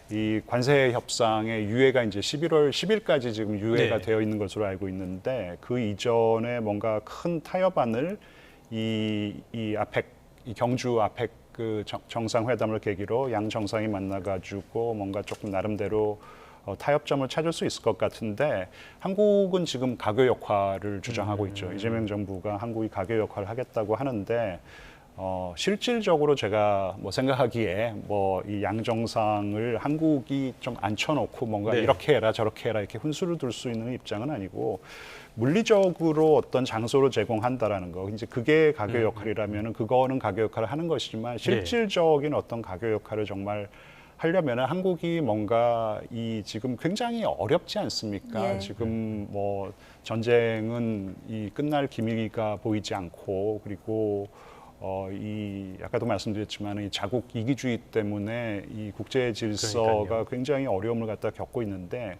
이 관세 협상의 유예가 이제 11월 10일까지 지금 유예가 네. 되어 있는 것으로 알고 있는데, 그 이전에 뭔가 큰 타협안을 이 아펙, 이 경주 아펙 그 정상회담을 계기로 양 정상이 만나가지고 뭔가 조금 나름대로 타협점을 찾을 수 있을 것 같은데, 한국은 지금 가교 역할을 주장하고 있죠. 이재명 정부가 한국이 가교 역할을 하겠다고 하는데, 실질적으로 제가 뭐 생각하기에 뭐 이 양 정상을 한국이 좀 앉혀놓고 뭔가 네. 이렇게 해라 저렇게 해라 이렇게 훈수를 둘 수 있는 입장은 아니고, 물리적으로 어떤 장소를 제공한다라는 거, 이제 그게 가교 역할이라면은 그거는 가교 역할을 하는 것이지만, 실질적인 어떤 가교 역할을 정말 하려면은 한국이 뭔가 이 지금 굉장히 어렵지 않습니까? 예. 지금 뭐 전쟁은 이 끝날 기미가 보이지 않고, 그리고 이 아까도 말씀드렸지만 이 자국 이기주의 때문에 이 국제 질서가 그러니까요. 굉장히 어려움을 갖다 겪고 있는데,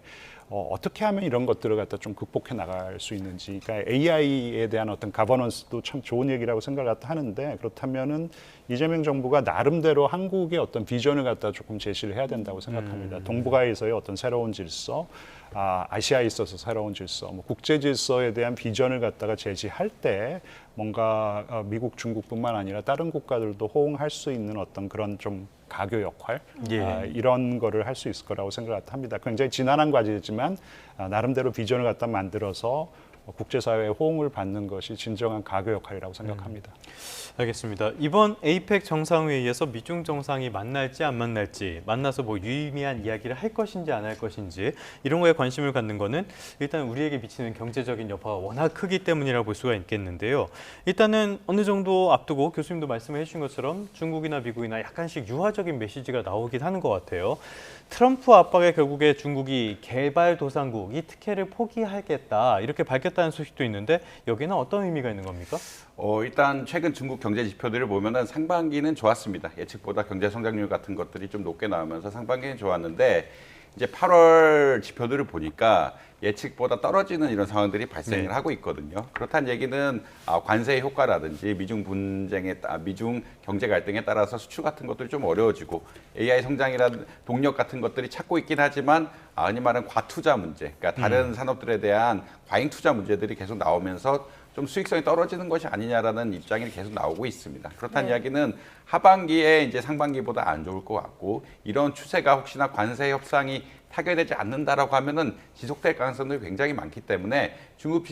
어떻게 하면 이런 것들을 갖다 좀 극복해 나갈 수 있는지, 그러니까 AI에 대한 어떤 가버넌스도 참 좋은 얘기라고 생각을 갖다 하는데, 그렇다면은 이재명 정부가 나름대로 한국의 어떤 비전을 갖다 조금 제시를 해야 된다고 생각합니다. 동북아에서의 어떤 새로운 질서, 아시아에 있어서 새로운 질서, 뭐 국제 질서에 대한 비전을 갖다가 제시할 때 뭔가 미국, 중국뿐만 아니라 다른 국가들도 호응할 수 있는 어떤 그런 좀 가교 역할, 예. 이런 거를 할 수 있을 거라고 생각합니다. 굉장히 지난한 과제지만 나름대로 비전을 갖다 만들어서 국제사회의 호응을 받는 것이 진정한 가교 역할이라고 생각합니다. 알겠습니다. 이번 에이펙 정상회의에서 미중 정상이 만날지 안 만날지, 만나서 뭐 유의미한 이야기를 할 것인지 안 할 것인지 이런 거에 관심을 갖는 거는 일단 우리에게 미치는 경제적인 여파가 워낙 크기 때문이라고 볼 수가 있겠는데요. 일단은 어느 정도 앞두고 교수님도 말씀해 주신 것처럼 중국이나 미국이나 약간씩 유화적인 메시지가 나오긴 하는 것 같아요. 트럼프 압박에 결국에 중국이 개발도상국 이 특혜를 포기하겠다 이렇게 밝혔다는 소식도 있는데 여기는 어떤 의미가 있는 겁니까? 일단 최근 중국 경제 지표들을 보면은 상반기는 좋았습니다. 예측보다 경제 성장률 같은 것들이 좀 높게 나오면서 상반기는 좋았는데 이제 8월 지표들을 보니까 예측보다 떨어지는 이런 상황들이 발생을 하고 있거든요. 그렇다는 얘기는 관세 효과라든지 미중 경제 갈등에 따라서 수출 같은 것들이 좀 어려워지고 AI 성장이라는 동력 같은 것들이 찾고 있긴 하지만 흔히 말하는 과투자 문제, 그러니까 다른 산업들에 대한 과잉 투자 문제들이 계속 나오면서 좀 수익성이 떨어지는 것이 아니냐라는 입장이 계속 나오고 있습니다. 그렇다는 이야기는 하반기에 이제 상반기보다 안 좋을 것 같고 이런 추세가 혹시나 관세 협상이 타결되지 않는다라고 하면은 지속될 가능성이 굉장히 많기 때문에 중국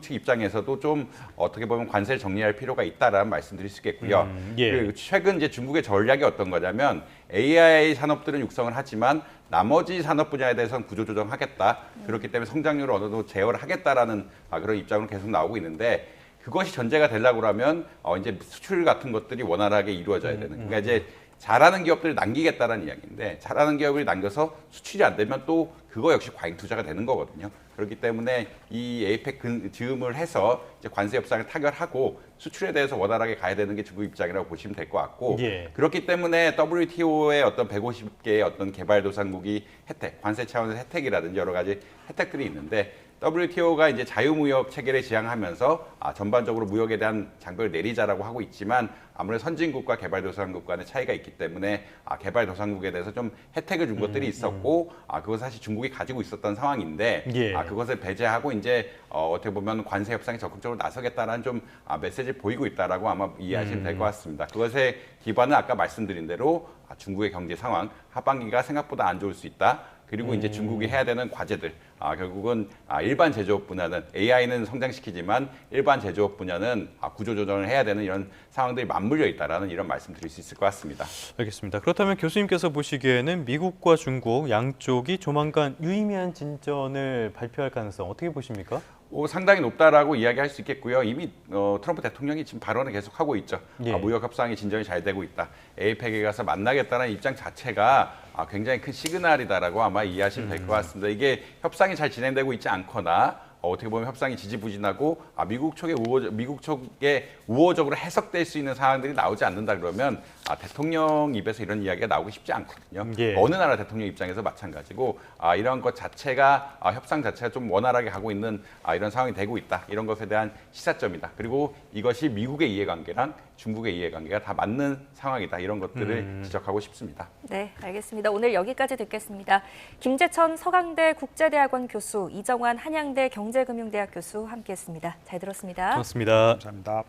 측 입장에서도 좀 어떻게 보면 관세를 정리할 필요가 있다라는 말씀드릴 수 있겠고요. 그리고 최근 이제 중국의 전략이 어떤 거냐면 AI 산업들은 육성을 하지만 나머지 산업 분야에 대해서는 구조조정하겠다. 그렇기 때문에 성장률을 어느 정도 제어를 하겠다라는 그런 입장으로 계속 나오고 있는데 그것이 전제가 되려고 하면 이제 수출 같은 것들이 원활하게 이루어져야 되는. 그러니까 이제 잘하는 기업들을 남기겠다는 이야기인데 잘하는 기업을 남겨서 수출이 안 되면 또 그거 역시 과잉 투자가 되는 거거든요. 그렇기 때문에 이 에이펙 즈음을 해서 이제 관세 협상을 타결하고 수출에 대해서 원활하게 가야 되는 게 중국 입장이라고 보시면 될 것 같고 그렇기 때문에 WTO의 어떤 150개의 어떤 개발도상국이 혜택, 관세 차원의 혜택이라든지 여러 가지 혜택들이 있는데 WTO가 이제 자유무역 체계를 지향하면서 전반적으로 무역에 대한 장벽을 내리자라고 하고 있지만 아무래도 선진국과 개발도상국 간의 차이가 있기 때문에 개발도상국에 대해서 좀 혜택을 준 것들이 있었고 그건 사실 중국이 가지고 있었던 상황인데 그것을 배제하고 이제 어떻게 보면 관세 협상에 적극적으로 나서겠다라는 좀 메시지를 보이고 있다라고 아마 이해하시면 될 것 같습니다. 그것의 기반은 아까 말씀드린 대로 중국의 경제 상황, 하반기가 생각보다 안 좋을 수 있다. 그리고 이제 중국이 해야 되는 과제들, 결국은 일반 제조업 분야는 AI는 성장시키지만 일반 제조업 분야는 구조조정을 해야 되는 이런 상황들이 맞물려 있다라는 이런 말씀 드릴 수 있을 것 같습니다. 알겠습니다. 그렇다면 교수님께서 보시기에는 미국과 중국 양쪽이 조만간 유의미한 진전을 발표할 가능성 어떻게 보십니까? 상당히 높다라고 이야기할 수 있겠고요. 이미 트럼프 대통령이 지금 발언을 계속하고 있죠. 무역 협상이 진전이 잘 되고 있다. 에이펙에 가서 만나겠다는 입장 자체가 굉장히 큰 시그널이다라고 아마 이해하시면 될 것 같습니다. 이게 협상이 잘 진행되고 있지 않거나 어떻게 보면 협상이 지지부진하고 미국 쪽에 우호적으로 해석될 수 있는 상황들이 나오지 않는다 그러면 대통령 입에서 이런 이야기가 나오기 쉽지 않거든요. 어느 나라 대통령 입장에서 마찬가지고 이런 것 자체가 협상 자체가 좀 원활하게 가고 있는 이런 상황이 되고 있다. 이런 것에 대한 시사점이다. 그리고 이것이 미국의 이해관계랑 중국의 이해관계가 다 맞는 상황이다. 이런 것들을 지적하고 싶습니다. 네, 알겠습니다. 오늘 여기까지 듣겠습니다. 김재천 서강대 국제대학원 교수, 이정환 한양대 경제금융대학 교수 함께했습니다. 잘 들었습니다. 고맙습니다. 감사합니다.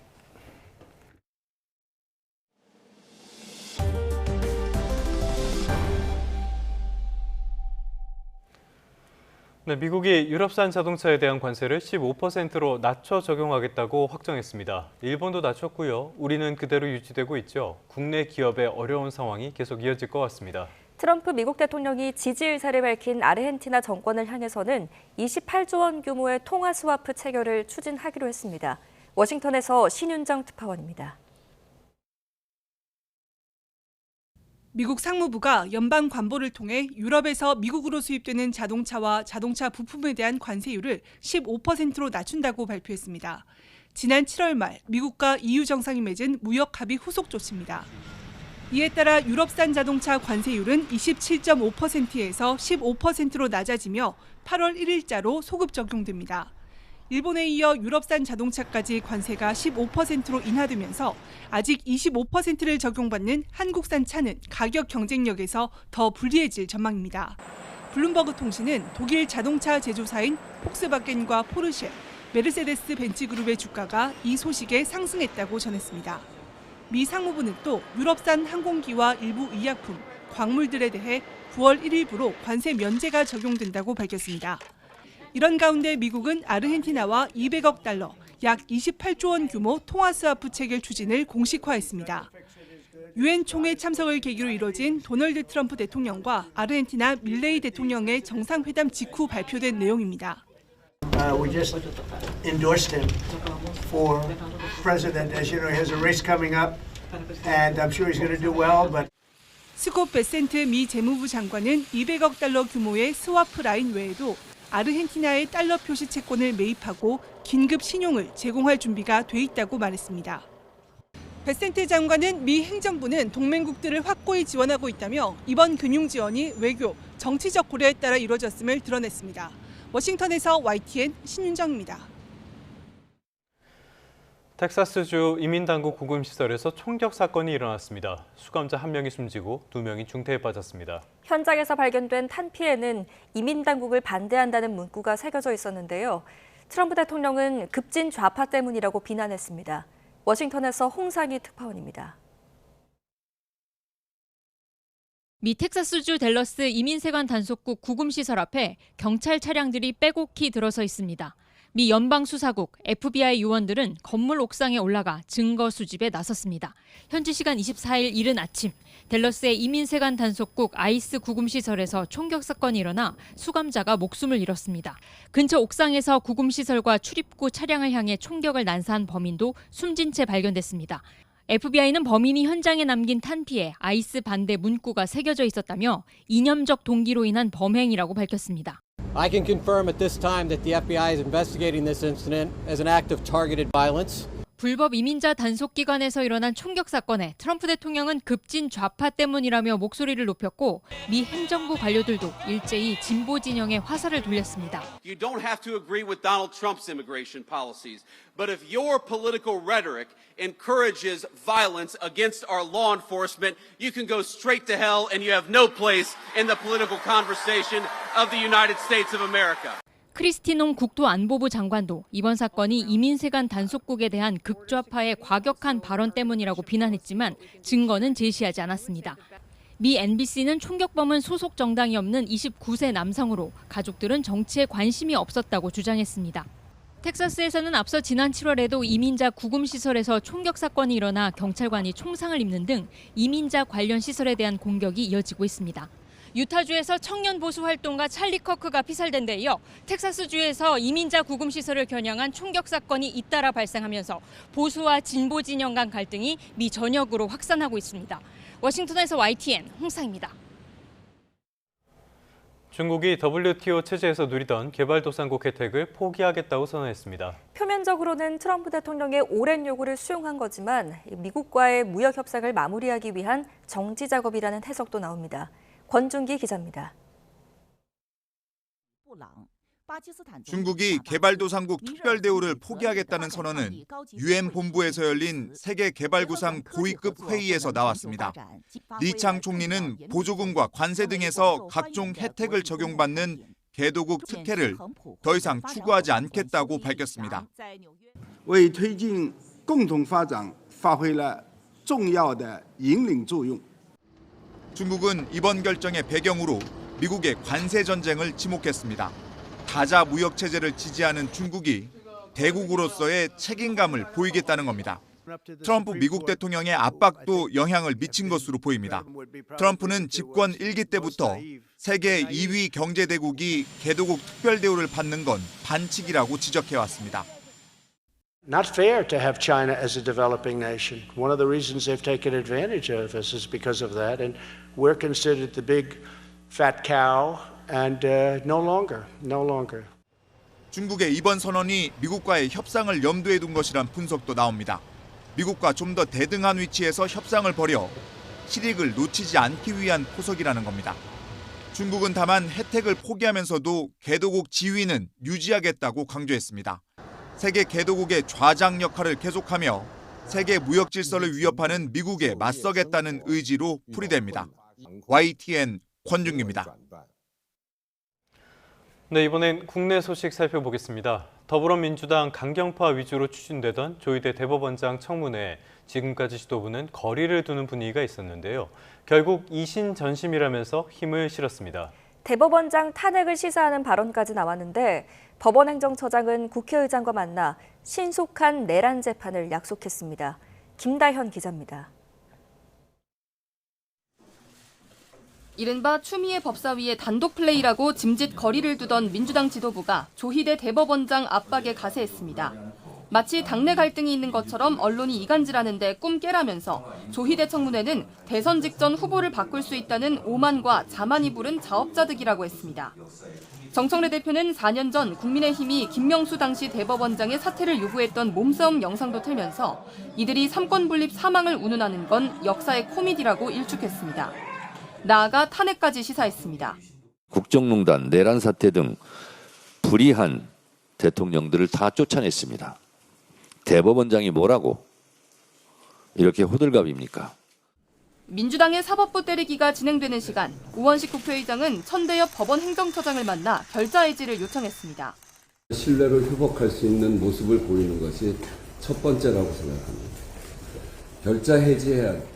네, 미국이 유럽산 자동차에 대한 관세를 15%로 낮춰 적용하겠다고 확정했습니다. 일본도 낮췄고요. 우리는 그대로 유지되고 있죠. 국내 기업의 어려운 상황이 계속 이어질 것 같습니다. 트럼프 미국 대통령이 지지 의사를 밝힌 아르헨티나 정권을 향해서는 28조 원 규모의 통화 스와프 체결을 추진하기로 했습니다. 워싱턴에서 신윤정 특파원입니다. 미국 상무부가 연방 관보를 통해 유럽에서 미국으로 수입되는 자동차와 자동차 부품에 대한 관세율을 15%로 낮춘다고 발표했습니다. 지난 7월 말 미국과 EU 정상이 맺은 무역 합의 후속 조치입니다. 이에 따라 유럽산 자동차 관세율은 27.5%에서 15%로 낮아지며 8월 1일자로 소급 적용됩니다. 일본에 이어 유럽산 자동차까지 관세가 15%로 인하되면서 아직 25%를 적용받는 한국산 차는 가격 경쟁력에서 더 불리해질 전망입니다. 블룸버그 통신은 독일 자동차 제조사인 폭스바겐과 포르쉐, 메르세데스 벤츠 그룹의 주가가 이 소식에 상승했다고 전했습니다. 미 상무부는 또 유럽산 항공기와 일부 의약품, 광물들에 대해 9월 1일부로 관세 면제가 적용된다고 밝혔습니다. 이런 가운데 미국은 아르헨티나와 200억 달러, 약 28조 원 규모 통화스와프 체결 추진을 공식화했습니다. 유엔 총회 참석을 계기로 이뤄진 도널드 트럼프 대통령과 아르헨티나 밀레이 대통령의 정상회담 직후 발표된 내용입니다. We just endorsed him for president. As you know, he has a race coming up, and I'm sure he's going to do well. But 스콧 베센트 미 재무부 장관은 200억 달러 규모의 스와프 라인 외에도 아르헨티나의 달러 표시 채권을 매입하고 긴급 신용을 제공할 준비가 돼 있다고 말했습니다. 베센트 장관은 미 행정부는 동맹국들을 확고히 지원하고 있다며 이번 금융 지원이 외교, 정치적 고려에 따라 이루어졌음을 드러냈습니다. 워싱턴에서 YTN 신윤정입니다. 텍사스주 이민당국 구금시설에서 총격 사건이 일어났습니다. 수감자 1명이 숨지고 2명이 중태에 빠졌습니다. 현장에서 발견된 탄피에는 이민당국을 반대한다는 문구가 새겨져 있었는데요. 트럼프 대통령은 급진 좌파 때문이라고 비난했습니다. 워싱턴에서 홍상희 특파원입니다. 미 텍사스주 댈러스 이민세관 단속국 구금시설 앞에 경찰 차량들이 빼곡히 들어서 있습니다. 미 연방수사국, FBI 요원들은 건물 옥상에 올라가 증거 수집에 나섰습니다. 현지 시간 24일 이른 아침, 댈러스의 이민세관 단속국 아이스 구금시설에서 총격 사건이 일어나 수감자가 목숨을 잃었습니다. 근처 옥상에서 구금시설과 출입구 차량을 향해 총격을 난사한 범인도 숨진 채 발견됐습니다. FBI는 범인이 현장에 남긴 탄피에 아이스 반대 문구가 새겨져 있었다며 이념적 동기로 인한 범행이라고 밝혔습니다. I can confirm at this time that the FBI is investigating this incident as an act of targeted violence. 불법 이민자 단속기관에서 일어난 총격 사건에 트럼프 대통령은 급진 좌파 때문이라며 목소리를 높였고 미 행정부 관료들도 일제히 진보 진영에 화살을 돌렸습니다. You don't have to agree with Donald Trump's immigration policies, but if your political rhetoric encourages violence against our law enforcement, you can go straight to hell and you have no place in the political conversation of the United States of America. 크리스티농 국토안보부 장관도 이번 사건이 이민세관 단속국에 대한 극좌파의 과격한 발언 때문이라고 비난했지만 증거는 제시하지 않았습니다. 미 NBC는 총격범은 소속 정당이 없는 29세 남성으로 가족들은 정치에 관심이 없었다고 주장했습니다. 텍사스에서는 앞서 지난 7월에도 이민자 구금시설에서 총격 사건이 일어나 경찰관이 총상을 입는 등 이민자 관련 시설에 대한 공격이 이어지고 있습니다. 유타주에서 청년 보수 활동가 찰리 커크가 피살된 데 이어 텍사스주에서 이민자 구금시설을 겨냥한 총격 사건이 잇따라 발생하면서 보수와 진보 진영 간 갈등이 미 전역으로 확산하고 있습니다. 워싱턴에서 YTN 홍상입니다. 중국이 WTO 체제에서 누리던 개발도상국 혜택을 포기하겠다고 선언했습니다. 표면적으로는 트럼프 대통령의 오랜 요구를 수용한 거지만 미국과의 무역 협상을 마무리하기 위한 정지 작업이라는 해석도 나옵니다. 권준기 기자입니다. 중국이 개발도상국 특별대우를 포기하겠다는 선언은 유엔 본부에서 열린 세계개발구상 고위급 회의에서 나왔습니다. 리창 총리는 보조금과 관세 등에서 각종 혜택을 적용받는 개도국 특혜를 더 이상 추구하지 않겠다고 밝혔습니다. 为推进共同发展发挥了重要的引领作用。 중국은 이번 결정의 배경으로 미국의 관세 전쟁을 지목했습니다. 다자 무역 체제를 지지하는 중국이 대국으로서의 책임감을 보이겠다는 겁니다. 트럼프 미국 대통령의 압박도 영향을 미친 것으로 보입니다. 트럼프는 집권 1기 때부터 세계 2위 경제 대국이 개도국 특별 대우를 받는 건 반칙이라고 지적해왔습니다. not fair to have China as a developing nation. One of the reasons they've taken advantage of us is because of that, and we're considered the big fat cow, and no longer. 중국의 이번 선언이 미국과의 협상을 염두에 둔 것이란 분석도 나옵니다. 미국과 좀 더 대등한 위치에서 협상을 벌여 실익을 놓치지 않기 위한 포석이라는 겁니다. 중국은 다만 혜택을 포기하면서도 개도국 지위는 유지하겠다고 강조했습니다. 세계 개도국의 좌장 역할을 계속하며 세계 무역 질서를 위협하는 미국에 맞서겠다는 의지로 풀이됩니다. YTN 권준기입니다. 네, 이번엔 국내 소식 살펴보겠습니다. 더불어민주당 강경파 위주로 추진되던 조희대 대법원장 청문회, 지금까지 지도부는 거리를 두는 분위기가 있었는데요. 결국 이신 전심이라면서 힘을 실었습니다. 대법원장 탄핵을 시사하는 발언까지 나왔는데 법원 행정처장은 국회의장과 만나 신속한 내란 재판을 약속했습니다. 김다현 기자입니다. 이른바 추미애 법사위의 단독 플레이라고 짐짓 거리를 두던 민주당 지도부가 조희대 대법원장 압박에 가세했습니다. 마치 당내 갈등이 있는 것처럼 언론이 이간질하는데 꿈 깨라면서 조희대 청문회는 대선 직전 후보를 바꿀 수 있다는 오만과 자만이 부른 자업자득이라고 했습니다. 정청래 대표는 4년 전 국민의힘이 김명수 당시 대법원장의 사퇴를 요구했던 몸싸움 영상도 틀면서 이들이 삼권 분립 사망을 운운하는 건 역사의 코미디라고 일축했습니다. 나아가 탄핵까지 시사했습니다. 국정농단, 내란 사태 등 불의한 대통령들을 다 쫓아냈습니다. 대법원장이 뭐라고 이렇게 호들갑입니까? 민주당의 사법부 때리기가 진행되는 시간, 우원식 국회의장은 천대엽 법원 행정처장을 만나 결자 해지를 요청했습니다. 신뢰를 회복할 수 있는 모습을 보이는 것이 첫 번째라고 생각합니다. 결자 해지해야 합니다.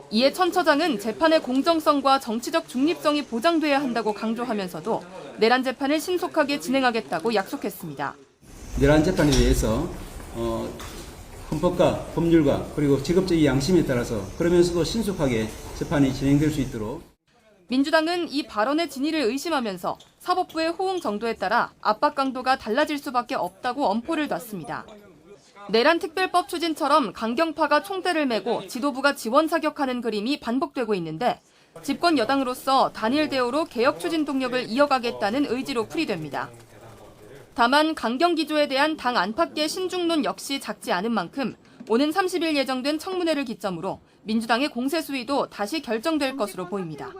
이에 천 처장은 재판의 공정성과 정치적 중립성이 보장돼야 한다고 강조하면서도 내란 재판을 신속하게 진행하겠다고 약속했습니다. 내란 재판에 대해서 헌법과 법률과 그리고 직업적 양심에 따라서 그러면서도 신속하게 재판이 진행될 수 있도록. 민주당은 이 발언의 진위를 의심하면서 사법부의 호응 정도에 따라 압박 강도가 달라질 수밖에 없다고 엄포를 놨습니다. 내란 특별법 추진처럼 강경파가 총대를 메고 지도부가 지원 사격하는 그림이 반복되고 있는데 집권 여당으로서 단일 대우로 개혁 추진 동력을 이어가겠다는 의지로 풀이됩니다. 다만 강경 기조에 대한 당 안팎의 신중론 역시 작지 않은 만큼 오는 30일 예정된 청문회를 기점으로 민주당의 공세 수위도 다시 결정될 것으로 보입니다.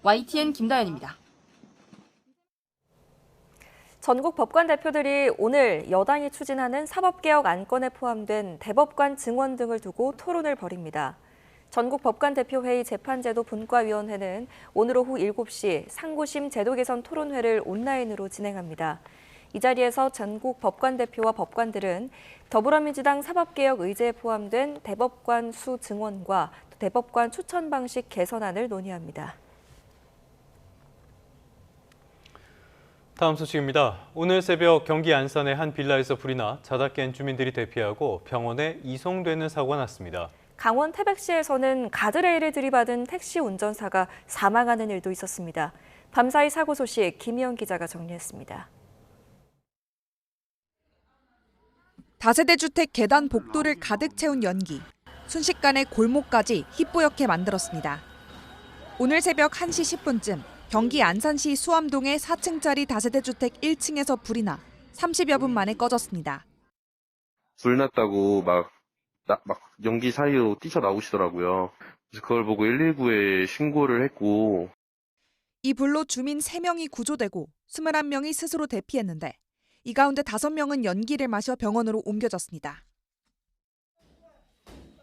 YTN 김다현입니다. 전국 법관 대표들이 오늘 여당이 추진하는 사법개혁 안건에 포함된 대법관 증원 등을 두고 토론을 벌입니다. 전국 법관 대표회의 재판제도 분과위원회는 오늘 오후 7시 상고심 제도 개선 토론회를 온라인으로 진행합니다. 이 자리에서 전국 법관 대표와 법관들은 더불어민주당 사법개혁 의제에 포함된 대법관 수 증원과 대법관 추천 방식 개선안을 논의합니다. 다음 소식입니다. 오늘 새벽 경기 안산의 한 빌라에서 불이 나 자다 깬 주민들이 대피하고 병원에 이송되는 사고가 났습니다. 강원 태백시에서는 가드레일을 들이받은 택시 운전사가 사망하는 일도 있었습니다. 밤사이 사고 소식 김희영 기자가 정리했습니다. 다세대 주택 계단 복도를 가득 채운 연기, 순식간에 골목까지 희뿌옇게 만들었습니다. 오늘 새벽 1시 10분쯤 경기 안산시 수암동의 4층짜리 다세대 주택 1층에서 불이 나 30여 분 만에 꺼졌습니다. 불 났다고 막 연기 사이로 뛰쳐나오시더라고요. 그래서 그걸 보고 119에 신고를 했고. 이 불로 주민 3명이 구조되고 21명이 스스로 대피했는데 이 가운데 5명은 연기를 마셔 병원으로 옮겨졌습니다.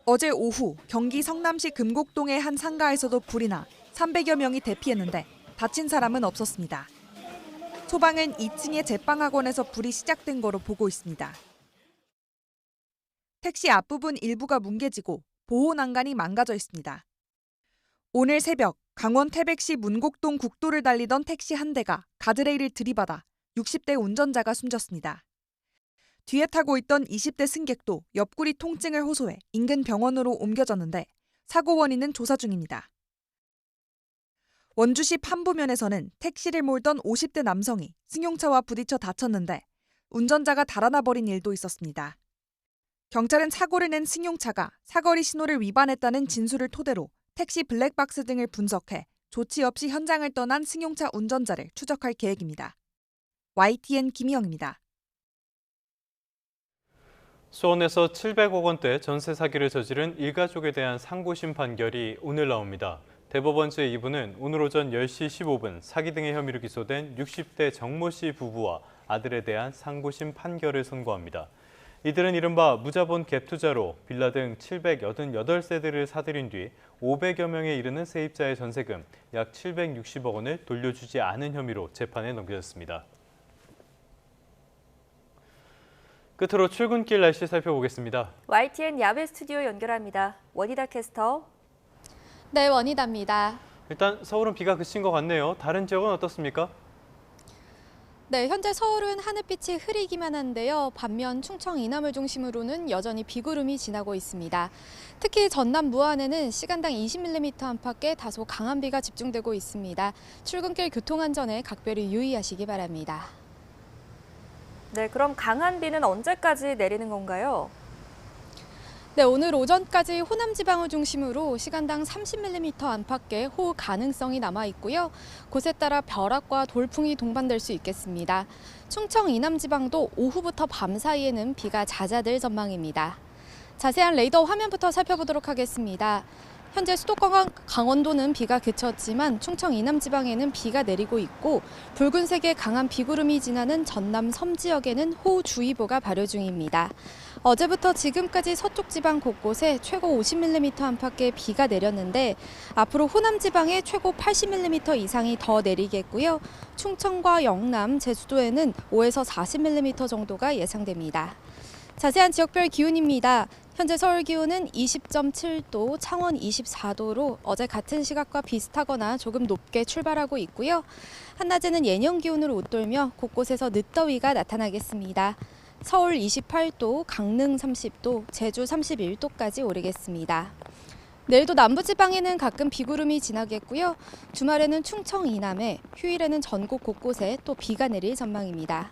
어제 오후 경기 성남시 금곡동의 한 상가에서도 불이 나 300여 명이 대피했는데 다친 사람은 없었습니다. 소방은 2층의 제빵학원에서 불이 시작된 거로 보고 있습니다. 택시 앞부분 일부가 뭉개지고 보호 난간이 망가져 있습니다. 오늘 새벽 강원 태백시 문곡동 국도를 달리던 택시 한 대가 가드레일을 들이받아 60대 운전자가 숨졌습니다. 뒤에 타고 있던 20대 승객도 옆구리 통증을 호소해 인근 병원으로 옮겨졌는데 사고 원인은 조사 중입니다. 원주시 판부면에서는 택시를 몰던 50대 남성이 승용차와 부딪혀 다쳤는데 운전자가 달아나 버린 일도 있었습니다. 경찰은 사고를 낸 승용차가 사거리 신호를 위반했다는 진술을 토대로 택시 블랙박스 등을 분석해 조치 없이 현장을 떠난 승용차 운전자를 추적할 계획입니다. YTN 김희영입니다. 수원에서 700억 원대 전세 사기를 저지른 일가족에 대한 상고심 판결이 오늘 나옵니다. 대법원 제2부는 오늘 오전 10시 15분 사기 등의 혐의로 기소된 60대 정모 씨 부부와 아들에 대한 상고심 판결을 선고합니다. 이들은 이른바 무자본 갭 투자로 빌라 등 788세대를 사들인 뒤 500여 명에 이르는 세입자의 전세금 약 760억 원을 돌려주지 않은 혐의로 재판에 넘겨졌습니다. 끝으로 출근길 날씨 살펴보겠습니다. YTN 야외 스튜디오 연결합니다. 원희다 캐스터. 네, 원희다입니다. 일단 서울은 비가 그친 것 같네요. 다른 지역은 어떻습니까? 네, 현재 서울은 하늘빛이 흐리기만 한데요. 반면 충청 이남을 중심으로는 여전히 비구름이 지나고 있습니다. 특히 전남 무안에는 시간당 20mm 안팎의 다소 강한 비가 집중되고 있습니다. 출근길 교통안전에 각별히 유의하시기 바랍니다. 네, 그럼 강한 비는 언제까지 내리는 건가요? 네, 오늘 오전까지 호남 지방을 중심으로 시간당 30mm 안팎의 호우 가능성이 남아 있고요. 곳에 따라 벼락과 돌풍이 동반될 수 있겠습니다. 충청 이남 지방도 오후부터 밤 사이에는 비가 잦아들 전망입니다. 자세한 레이더 화면부터 살펴보도록 하겠습니다. 현재 수도권 강원도는 비가 그쳤지만 충청 이남 지방에는 비가 내리고 있고 붉은색의 강한 비구름이 지나는 전남 섬 지역에는 호우주의보가 발효 중입니다. 어제부터 지금까지 서쪽 지방 곳곳에 최고 50mm 안팎의 비가 내렸는데 앞으로 호남 지방에 최고 80mm 이상이 더 내리겠고요. 충청과 영남, 제주도에는 5에서 40mm 정도가 예상됩니다. 자세한 지역별 기온입니다. 현재 서울 기온은 20.7도, 창원 24도로 어제 같은 시각과 비슷하거나 조금 높게 출발하고 있고요. 한낮에는 예년 기온으로 웃돌며 곳곳에서 늦더위가 나타나겠습니다. 서울 28도, 강릉 30도, 제주 31도까지 오르겠습니다. 내일도 남부지방에는 가끔 비구름이 지나겠고요. 주말에는 충청 이남에, 휴일에는 전국 곳곳에 또 비가 내릴 전망입니다.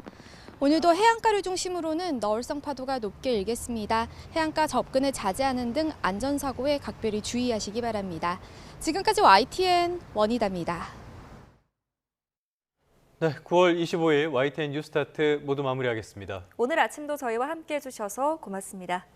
오늘도 해안가를 중심으로는 너울성 파도가 높게 일겠습니다. 해안가 접근을 자제하는 등 안전사고에 각별히 주의하시기 바랍니다. 지금까지 YTN 원희다입니다. 네, 9월 25일 YTN 뉴스타트 모두 마무리하겠습니다. 오늘 아침도 저희와 함께해 주셔서 고맙습니다.